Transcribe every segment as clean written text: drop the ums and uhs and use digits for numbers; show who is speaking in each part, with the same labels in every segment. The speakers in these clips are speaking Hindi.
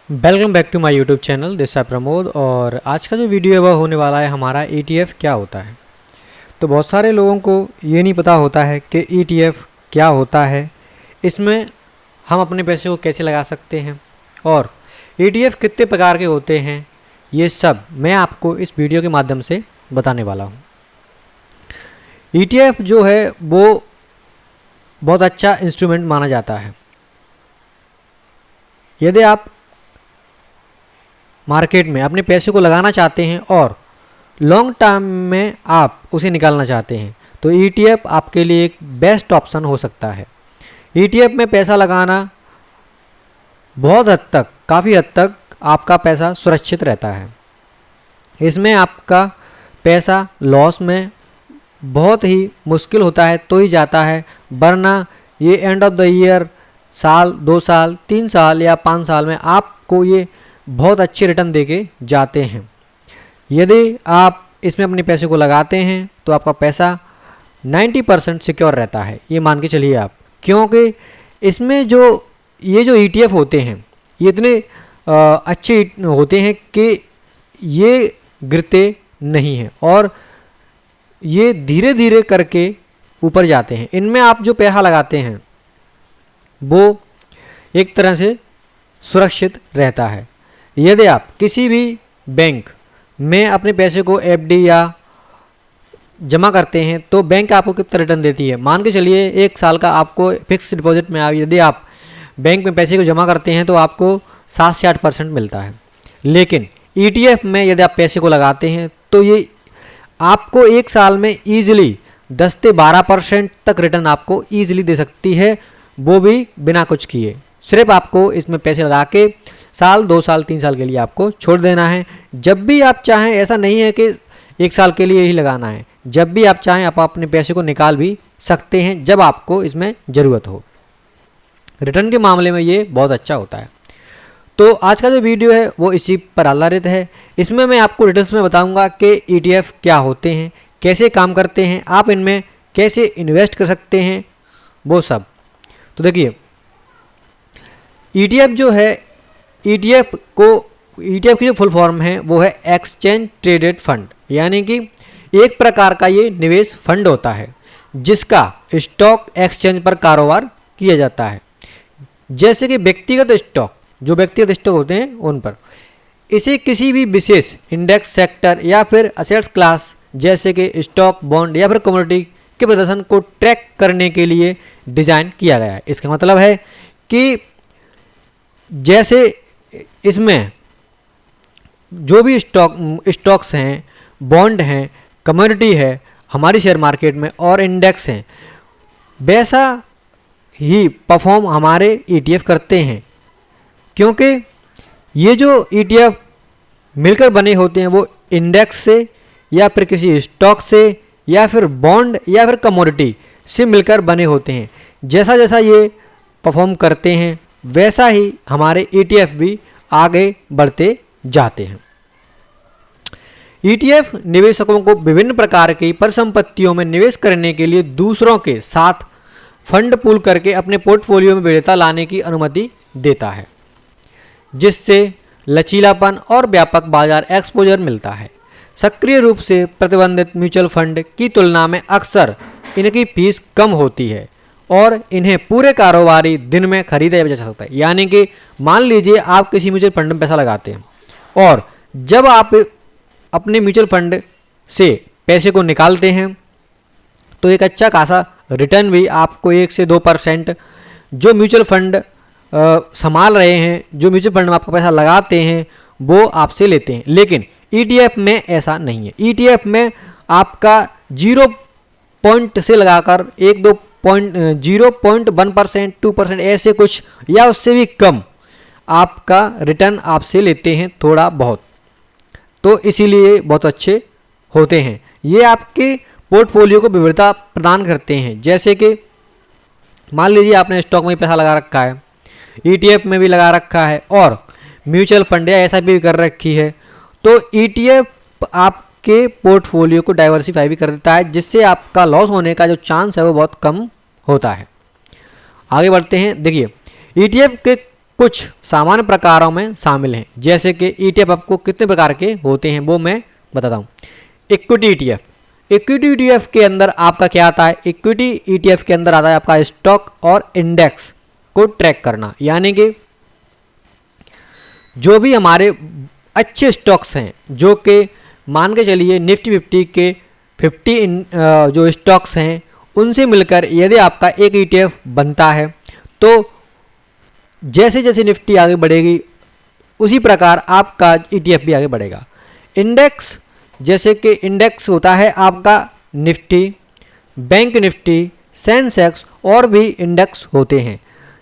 Speaker 1: Welcome back to my YouTube channel. This है प्रमोद और आज का जो वीडियो है वह होने वाला है हमारा ETF क्या होता है। तो बहुत सारे लोगों को ये नहीं पता होता है कि ETF क्या होता है, इसमें हम अपने पैसे को कैसे लगा सकते हैं और ETF कितने प्रकार के होते हैं, ये सब मैं आपको इस वीडियो के माध्यम से बताने वाला हूँ। ETF जो है वो बहुत अच्छा इंस्ट्रूमेंट माना जाता है। यदि आप मार्केट में अपने पैसे को लगाना चाहते हैं और लॉन्ग टर्म में आप उसे निकालना चाहते हैं तो ETF आपके लिए एक बेस्ट ऑप्शन हो सकता है। ETF में पैसा लगाना बहुत हद तक, काफ़ी हद तक आपका पैसा सुरक्षित रहता है। इसमें आपका पैसा लॉस में बहुत ही मुश्किल होता है तो ही जाता है, वरना ये एंड ऑफ द ईयर साल, 2 साल, 3 साल या 5 साल में आपको ये बहुत अच्छे रिटर्न देके जाते हैं। यदि आप इसमें अपने पैसे को लगाते हैं तो आपका पैसा 90% सिक्योर रहता है, ये मान के चलिए आप, क्योंकि इसमें ये जो ETF होते हैं ये इतने अच्छे होते हैं कि ये गिरते नहीं हैं और ये धीरे धीरे करके ऊपर जाते हैं। इनमें आप जो पैसा लगाते हैं वो एक तरह से सुरक्षित रहता है। यदि आप किसी भी बैंक में अपने पैसे को FD या जमा करते हैं तो बैंक आपको कितना रिटर्न देती है, मान के चलिए 1 साल का आपको फिक्स डिपॉजिट में यदि आप बैंक में पैसे को जमा करते हैं तो आपको 7 से 8% मिलता है। लेकिन ETF में यदि आप पैसे को लगाते हैं तो ये आपको 1 साल में ईजिली 10 से 12% तक रिटर्न आपको ईजिली दे सकती है, वो भी बिना कुछ किए। सिर्फ आपको इसमें पैसे लगा के साल, 2 साल, 3 साल के लिए आपको छोड़ देना है। जब भी आप चाहें, ऐसा नहीं है कि 1 साल के लिए ही लगाना है, जब भी आप चाहें आप अपने पैसे को निकाल भी सकते हैं जब आपको इसमें ज़रूरत हो। रिटर्न के मामले में ये बहुत अच्छा होता है। तो आज का जो वीडियो है वो इसी पर आधारित है। इसमें मैं आपको डिटेल्स में बताऊंगा कि ETF क्या होते हैं, कैसे काम करते हैं, आप इनमें कैसे इन्वेस्ट कर सकते हैं, वो सब। तो देखिए, ETF जो है, ETF की जो फुल फॉर्म है वो है एक्सचेंज ट्रेडेड फंड, यानी कि एक प्रकार का ये निवेश फंड होता है जिसका स्टॉक एक्सचेंज पर कारोबार किया जाता है। जैसे कि व्यक्तिगत स्टॉक, जो व्यक्तिगत स्टॉक होते हैं उन पर, इसे किसी भी विशेष इंडेक्स सेक्टर या फिर असेट्स क्लास जैसे कि स्टॉक, बॉन्ड या फिर कमोडिटी के प्रदर्शन को ट्रैक करने के लिए डिज़ाइन किया गया है। इसका मतलब है कि जैसे इसमें जो भी स्टॉक्स हैं, बॉन्ड हैं, कमोडिटी है हमारी शेयर मार्केट में और इंडेक्स हैं, वैसा ही परफॉर्म हमारे ETF करते हैं। क्योंकि ये जो ETF मिलकर बने होते हैं वो इंडेक्स से या फिर किसी स्टॉक से या फिर बॉन्ड या फिर कमोडिटी से मिलकर बने होते हैं। जैसा जैसा ये परफॉर्म करते हैं वैसा ही हमारे ETF भी आगे बढ़ते जाते हैं। ETF निवेशकों को विभिन्न प्रकार की परिसंपत्तियों में निवेश करने के लिए दूसरों के साथ फंड पूल करके अपने पोर्टफोलियो में विविधता लाने की अनुमति देता है, जिससे लचीलापन और व्यापक बाजार एक्सपोजर मिलता है। सक्रिय रूप से प्रतिबंधित म्यूचुअल फंड की तुलना में अक्सर इनकी फीस कम होती है और इन्हें पूरे कारोबारी दिन में खरीदा जा सकता है। यानी कि मान लीजिए आप किसी म्यूचुअल फंड में पैसा लगाते हैं और जब आप अपने म्यूचुअल फंड से पैसे को निकालते हैं तो एक अच्छा खासा रिटर्न भी आपको 1 से 2% जो म्यूचुअल फंड संभाल रहे हैं, जो म्यूचुअल फंड में आपका पैसा लगाते हैं वो आपसे लेते हैं। लेकिन ETF में ऐसा नहीं है। ETF में आपका 0 पॉइंट से लगाकर 0.1%, 2% ऐसे कुछ या उससे भी कम आपका रिटर्न आपसे लेते हैं थोड़ा बहुत, तो इसीलिए बहुत अच्छे होते हैं। ये आपके पोर्टफोलियो को विविधता प्रदान करते हैं। जैसे कि मान लीजिए आपने स्टॉक में पैसा लगा रखा है, ETF में भी लगा रखा है और म्यूचुअल फंड या SIP भी कर रखी है, तो ETF आपके पोर्टफोलियो को डाइवर्सिफाई भी कर देता है, जिससे आपका लॉस होने का जो चांस है वो बहुत कम होता है। आगे बढ़ते हैं। देखिए, ETF के कुछ सामान्य प्रकारों में शामिल हैं। जैसे कि ETF आपको कितने प्रकार के होते हैं वो मैं बताता हूँ। इक्विटी ETF, इक्विटी ETF के अंदर आपका क्या आता है? इक्विटी ETF के अंदर आता है आपका स्टॉक और इंडेक्स को ट्रैक करना, यानी कि जो भी हमारे अच्छे स्टॉक्स हैं, जो कि मान के चलिए निफ्टी 50 के 50 जो स्टॉक्स हैं उनसे मिलकर यदि आपका एक ETF बनता है तो जैसे जैसे निफ्टी आगे बढ़ेगी उसी प्रकार आपका ETF भी आगे बढ़ेगा। इंडेक्स, जैसे कि इंडेक्स होता है आपका निफ्टी, बैंक निफ्टी, सेंसेक्स और भी इंडेक्स होते हैं।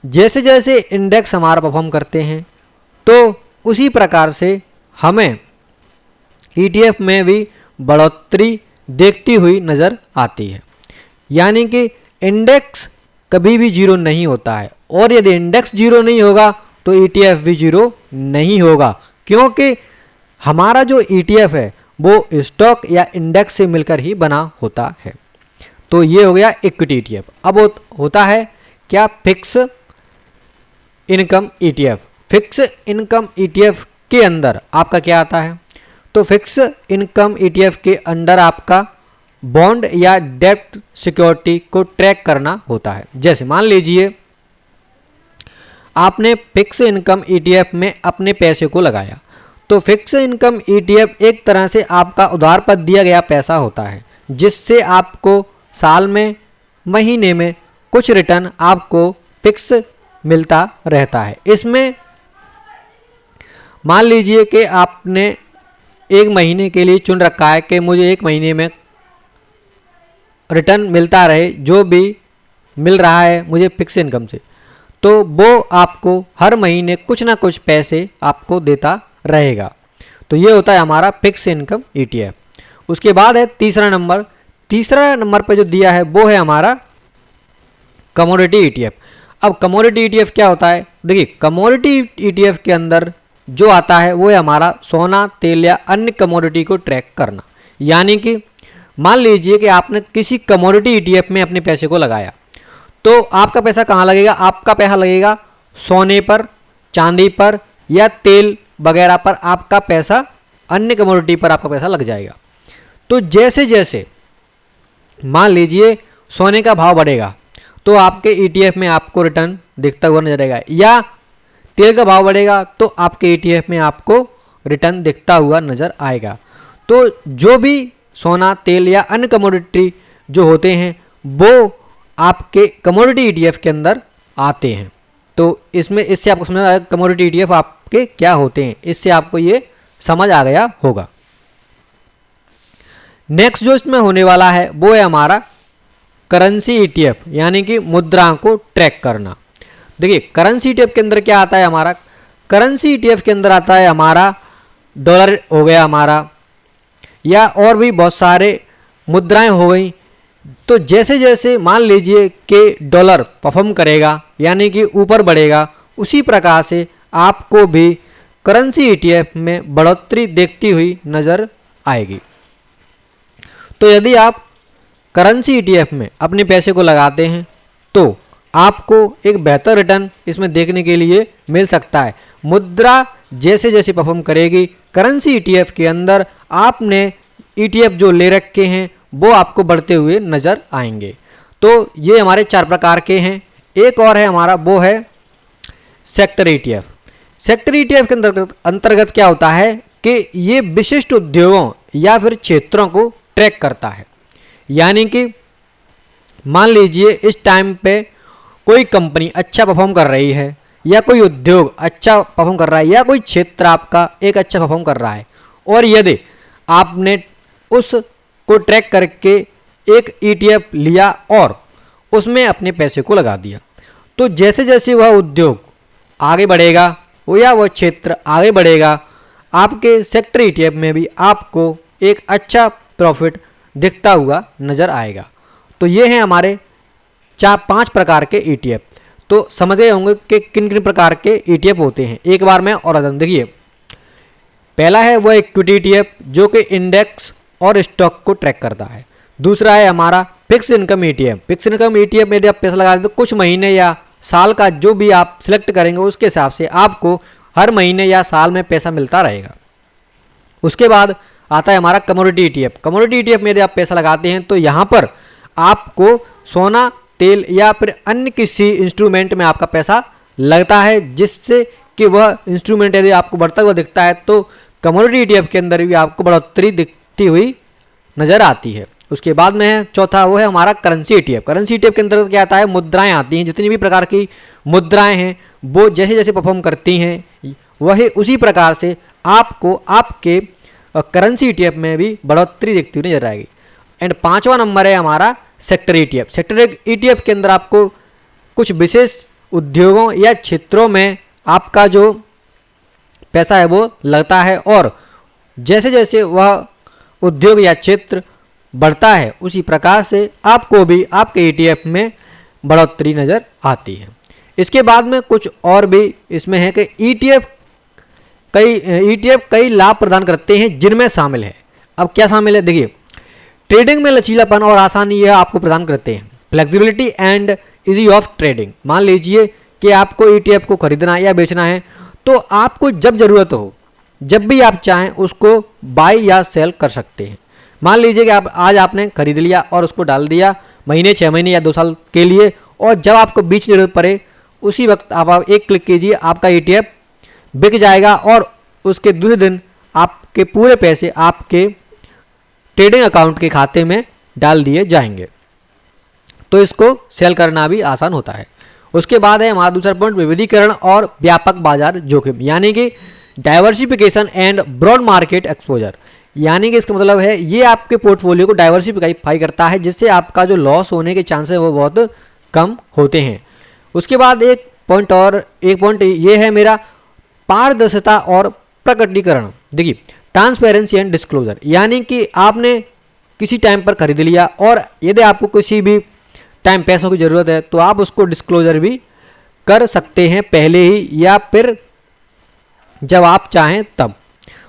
Speaker 1: जैसे जैसे इंडेक्स हमारा परफॉर्म करते हैं तो उसी प्रकार से हमें ETF में भी बढ़ोतरी देखती हुई नज़र आती है। यानी कि इंडेक्स कभी भी जीरो नहीं होता है, और यदि इंडेक्स जीरो नहीं होगा तो ETF भी जीरो नहीं होगा, क्योंकि हमारा जो ETF है वो स्टॉक या इंडेक्स से मिलकर ही बना होता है। तो ये हो गया इक्विटी ETF। अब होता है क्या? Fix income ETF। Fix income ETF के अंदर आपका क्या आता है? तो फिक्स इनकम ETF के अंदर आपका बॉन्ड या डेब्ट सिक्योरिटी को ट्रैक करना होता है। जैसे मान लीजिए आपने फिक्स इनकम ETF में अपने पैसे को लगाया, तो फिक्स इनकम ETF एक तरह से आपका उधार पर दिया गया पैसा होता है, जिससे आपको साल में, महीने में कुछ रिटर्न आपको फिक्स मिलता रहता है। इसमें मान लीजिए कि आपने एक महीने के लिए चुन रखा है कि मुझे एक महीने में रिटर्न मिलता रहे, जो भी मिल रहा है मुझे फिक्स इनकम से, तो वो आपको हर महीने कुछ ना कुछ पैसे आपको देता रहेगा। तो ये होता है हमारा फिक्स इनकम ETF। उसके बाद है तीसरा नंबर पे जो दिया है वो है हमारा कमोडिटी ETF। अब कमोडिटी ETF क्या होता है? देखिए, कमोडिटी ETF के अंदर जो आता है वो है हमारा सोना, तेल या अन्य कमोडिटी को ट्रैक करना। यानी कि मान लीजिए कि आपने किसी कमोडिटी ETF में अपने पैसे को लगाया, तो आपका पैसा कहाँ लगेगा? आपका पैसा लगेगा सोने पर, चांदी पर या तेल वगैरह पर। आपका पैसा अन्य कमोडिटी पर आपका पैसा लग जाएगा। तो जैसे जैसे मान लीजिए सोने का भाव बढ़ेगा तो आपके ETF में आपको रिटर्न दिखता हुआ नजर आएगा, या तेल का भाव बढ़ेगा तो आपके ETF में आपको रिटर्न दिखता हुआ नजर आएगा। तो जो भी सोना, तेल या अन्य कमोडिटी जो होते हैं वो आपके कमोडिटी ETF के अंदर आते हैं। तो इससे आपको समझ आएगा कमोडिटी ETF आपके क्या होते हैं, इससे आपको ये समझ आ गया होगा। नेक्स्ट जो इसमें होने वाला है वो है हमारा करेंसी ETF, यानी कि मुद्राओं को ट्रैक करना। देखिए, करेंसी ETF के अंदर क्या आता है हमारा? करेंसी ETF के अंदर आता है हमारा डॉलर हो गया हमारा, या और भी बहुत सारे मुद्राएं हो गई। तो जैसे जैसे मान लीजिए कि डॉलर परफॉर्म करेगा, यानी कि ऊपर बढ़ेगा, उसी प्रकार से आपको भी करेंसी ETF में बढ़ोतरी देखती हुई नज़र आएगी। तो यदि आप करेंसी ETF में अपने पैसे को लगाते हैं तो आपको एक बेहतर रिटर्न इसमें देखने के लिए मिल सकता है। मुद्रा जैसे जैसे परफॉर्म करेगी, करेंसी ETF के अंदर आपने ETF जो ले रखे हैं वो आपको बढ़ते हुए नज़र आएंगे। तो ये हमारे 4 प्रकार के हैं। एक और है हमारा, वो है सेक्टर ETF। सेक्टर ETF के अंतर्गत क्या होता है कि ये विशिष्ट उद्योगों या फिर क्षेत्रों को ट्रैक करता है। यानी कि मान लीजिए इस टाइम पे कोई कंपनी अच्छा परफॉर्म कर रही है, या कोई उद्योग अच्छा परफॉर्म कर रहा है, या कोई क्षेत्र आपका एक अच्छा परफॉर्म कर रहा है, और यदि आपने उसको ट्रैक करके एक ETF लिया और उसमें अपने पैसे को लगा दिया, तो जैसे जैसे वह उद्योग आगे बढ़ेगा या वह क्षेत्र आगे बढ़ेगा, आपके सेक्टर ETF में भी आपको एक अच्छा प्रॉफिट दिखता हुआ नज़र आएगा। तो ये हैं हमारे 4-5 प्रकार के ETF। तो समझ गए होंगे कि किन किन प्रकार के ETF होते हैं। एक बार मैं और देखिए, पहला है वो इक्विटी ETF जो कि इंडेक्स और स्टॉक को ट्रैक करता है। दूसरा है हमारा fix income ETF। Fix income ETF में यदि आप पैसा लगा दें तो कुछ महीने या साल का जो भी आप सिलेक्ट करेंगे उसके हिसाब से आपको हर महीने या साल में पैसा मिलता रहेगा। उसके बाद आता है हमारा कमोडिटी ETF। कमोडिटी ETF में यदि आप पैसा लगाते हैं तो यहाँ पर आपको सोना, तेल या फिर अन्य किसी इंस्ट्रूमेंट में आपका पैसा लगता है, जिससे कि वह इंस्ट्रूमेंट यदि आपको बढ़ता हुआ दिखता है तो कमोडिटी ETF के अंदर भी आपको बढ़ोतरी दिखती हुई नज़र आती है। उसके बाद में है चौथा, वो है हमारा करेंसी ETF। करेंसी ETF के अंदर क्या आता है, मुद्राएं आती हैं। जितनी भी प्रकार की मुद्राएं हैं वो जैसे जैसे परफॉर्म करती हैं वही उसी प्रकार से आपको आपके करेंसी ETF में भी बढ़ोतरी दिखती हुई नजर आएगी। एंड पांचवा नंबर है हमारा सेक्टर ETF। सेक्टर ETF के अंदर आपको कुछ विशेष उद्योगों या क्षेत्रों में आपका जो पैसा है वो लगता है और जैसे जैसे वह उद्योग या क्षेत्र बढ़ता है उसी प्रकार से आपको भी आपके ETF में बढ़ोतरी नज़र आती है। इसके बाद में कुछ और भी इसमें है कि ETF कई लाभ प्रदान करते हैं, जिनमें शामिल है, अब क्या शामिल है देखिए, ट्रेडिंग में लचीलापन और आसानी यह आपको प्रदान करते हैं। Flexibility and easy of trading. मान लीजिए कि आपको ETF को खरीदना या बेचना है तो आपको जब ज़रूरत हो, जब भी आप चाहें उसको बाय या सेल कर सकते हैं। मान लीजिए कि आप आज आपने खरीद लिया और उसको डाल दिया महीने, 6 महीने या 2 साल के लिए, और जब आपको बीच जरूरत पड़े उसी वक्त आप एक क्लिक कीजिए, आपका ETF बिक जाएगा और उसके दूसरे दिन आपके पूरे पैसे आपके ट्रेडिंग अकाउंट के खाते में डाल दिए जाएंगे। तो इसको सेल करना भी आसान होता है। उसके बाद है हमारा दूसरा पॉइंट, विविधीकरण और व्यापक बाजार जोखिम, यानी कि diversification and broad market exposure. यानी कि इसका मतलब है ये आपके पोर्टफोलियो को डाइवर्सिफाई करता है, जिससे आपका जो लॉस होने के चांसेस है वो बहुत कम होते हैं। उसके बाद एक पॉइंट ये है मेरा पारदर्शिता और प्रकटीकरण। देखिए, ट्रांसपेरेंसी एंड डिस्क्लोजर, यानी कि आपने किसी टाइम पर खरीद लिया और यदि आपको किसी भी टाइम पैसों की ज़रूरत है तो आप उसको डिस्क्लोजर भी कर सकते हैं पहले ही या फिर जब आप चाहें तब।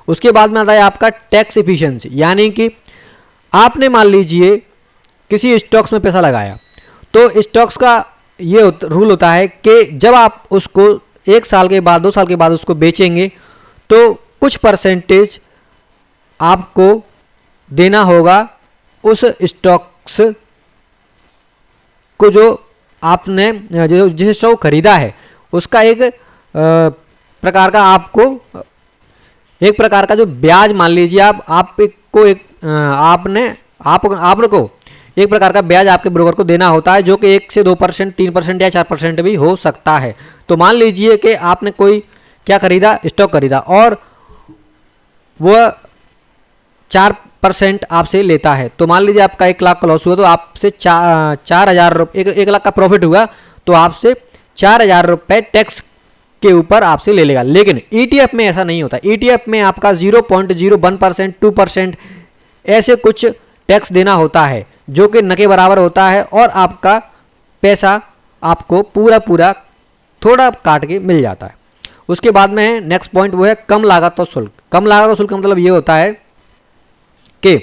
Speaker 1: उसके बाद में आता है आपका टैक्स एफिशिएंसी, यानी कि आपने मान लीजिए किसी स्टॉक्स में पैसा लगाया तो स्टॉक्स का ये रूल होता है कि जब आप उसको 1 साल के बाद 2 साल के बाद उसको बेचेंगे तो कुछ परसेंटेज आपको देना होगा उस स्टॉक्स को जो आपने जिस स्टॉक खरीदा है उसका एक प्रकार का आपको एक प्रकार का जो ब्याज, मान लीजिए आपको एक प्रकार का ब्याज आपके ब्रोकर को देना होता है, जो कि 1 से 2%, 3% या 4% भी हो सकता है। तो मान लीजिए कि आपने कोई क्या खरीदा, स्टॉक खरीदा और वह 4% आपसे लेता है। तो मान लीजिए आपका 1 लाख का लॉस हुआ तो आपसे 4,000 रुपये, 1 लाख का प्रॉफिट हुआ तो आपसे 4,000 रुपये टैक्स के ऊपर आपसे ले लेगा। लेकिन ETF में ऐसा नहीं होता। ETF में आपका 0.01%, 2% ऐसे कुछ टैक्स देना होता है, जो कि न के बराबर होता है और आपका पैसा आपको पूरा थोड़ा काट के मिल जाता है। उसके बाद में है नेक्स्ट पॉइंट, वो है कम लागत और शुल्क। कम लागत और शुल्क का मतलब ये होता है कि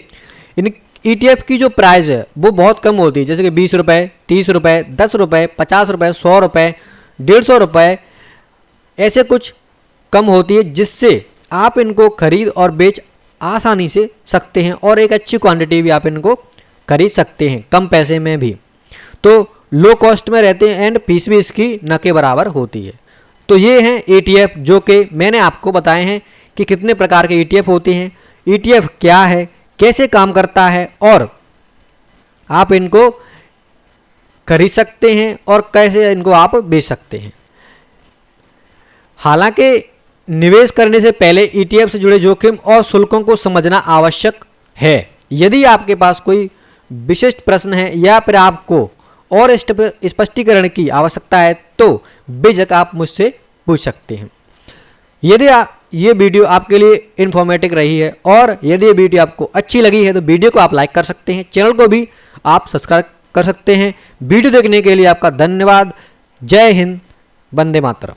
Speaker 1: इन ETF की जो प्राइस है वो बहुत कम होती है, जैसे कि 20 रुपये, 30 रुपये, 10 रुपये, 50 रुपये, 100 रुपये, 150 रुपये, ऐसे कुछ कम होती है, जिससे आप इनको खरीद और बेच आसानी से सकते हैं और एक अच्छी क्वांटिटी भी आप इनको खरीद सकते हैं कम पैसे में भी। तो लो कॉस्ट में रहते हैं एंड फीस भी इसकी न के बराबर होती है। तो ये हैं ETF, जो कि मैंने आपको बताए हैं कि कितने प्रकार के ETF होते हैं, ETF क्या है, कैसे काम करता है और आप इनको खरीद सकते हैं और कैसे इनको आप बेच सकते हैं। हालांकि निवेश करने से पहले ETF से जुड़े जोखिम और शुल्कों को समझना आवश्यक है। यदि आपके पास कोई विशिष्ट प्रश्न है या फिर आपको और स्पष्टीकरण की आवश्यकता है तो बेझिझक आप मुझसे पूछ सकते हैं। यदि ये वीडियो आपके लिए इन्फॉर्मेटिव रही है और यदि ये वीडियो आपको अच्छी लगी है तो वीडियो को आप लाइक कर सकते हैं, चैनल को भी आप सब्सक्राइब कर सकते हैं। वीडियो देखने के लिए आपका धन्यवाद। जय हिंद, वंदे मातरम।